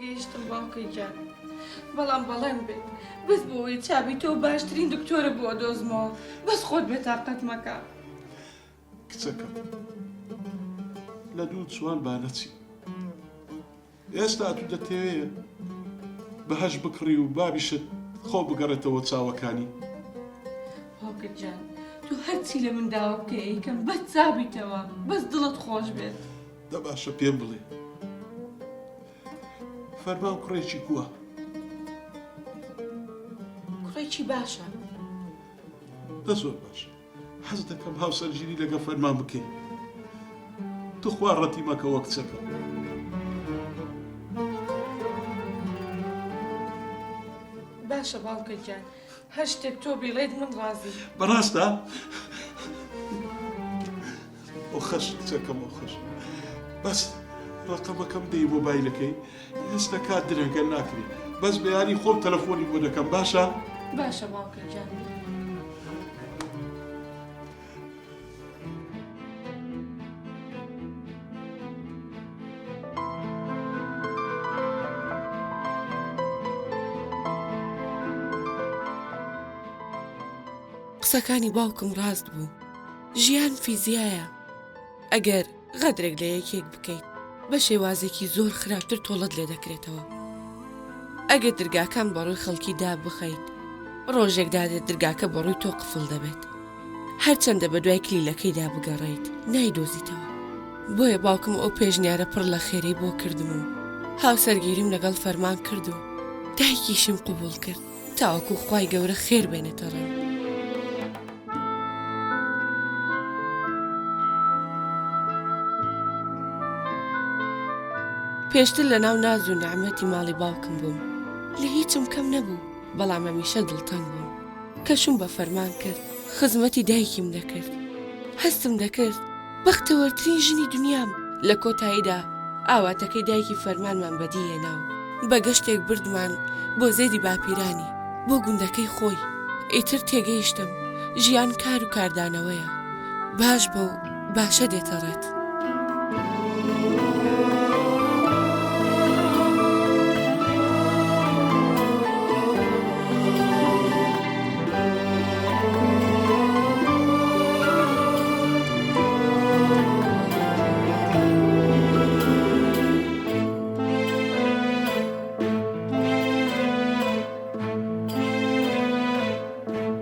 تێگەیشتم باوکەی گیان بەڵام بەڵێن بێت بەس بۆەوەی چابی تۆ باشترین دکتۆرە بۆ دۆزمەوە بەس خۆت بێتاقەت مەکە کچەکەم لە دوو چوان بانەچی ئێستا تو دەتەوێت بەهەش بکڕی و بابیشت خۆ بگەڕێتەوە چاوەکانی باوکە گیان تو هەرچی لە من داوا بکە ئەیکەم بەس چابیتەوە بەس دڵت خۆش بێت دە باشە پێم بڵێ فەرمان کوڕێکی کووە کوڕێکی باشە دە زۆر باش حەز دەکەم هاوسەرگیری لەگە فەرمان بکەین تو خوا ڕەتی مەکەوە کچەکە باشە باوکە گیان هەر شتێک تۆ بیڵێت من ڕازی بەڕاستە ئەو خەش کچەکەم ئەو خەش بەس ڕقەمەکەم دەی مۆبایلەکەی ئێستا کات درەنگە ناکرێت بەس بەیانی خۆم تەلەفۆنی بۆ دەکەم باشە باشە باوکە گیان قسەکانی باوکم ڕاست بوو ژیان فیزیایە ئەگەر غەدرێک لە یەکێک بکەیت بە شێوازێکی زۆر خراپتر تۆڵت لێ دەکرێتەوە ئەگەر دەرگاکان بەڕووی خەڵکی دا بخەیت ڕۆژێکدا دێت دەرگاکە بەڕووی تۆ قفڵ دەبێت هەرچەندە بە دوای کلیلەکەیدا بگەڕێیت نایدۆزیتەوە بۆیە باوکم ئەو پێشنیارە پڕ لە خێرەی بۆ کردم و هاوسەرگیریم لەگەڵ فەرمان کرد و دایکیشم قبول کرد تاوەکو خوای گەورە خێر بێنێتە ڕێم پێشتر لە ناو ناز و نەعمەتی ماڵی باوکم بووم لە هیچم کەم نەبوو بەڵام هەمیشە دڵتەنگ بووم کەشم بە فەرمان کرد خزمەتی دایکیم دەکرد هەستم دەکرد بەختەوەرترین ژنی دنیام لە کۆتاییدا ئاواتەکەی دایکی فەرمانمان بەدیهێنا و بە گەشتێک بردمان بۆ زێدی باپیرانی بۆ گوندەکەی خۆی ئیتر تێگەیشتم ژیان کار و کاردانەوەیە باش بە و باشە دێتە ڕێت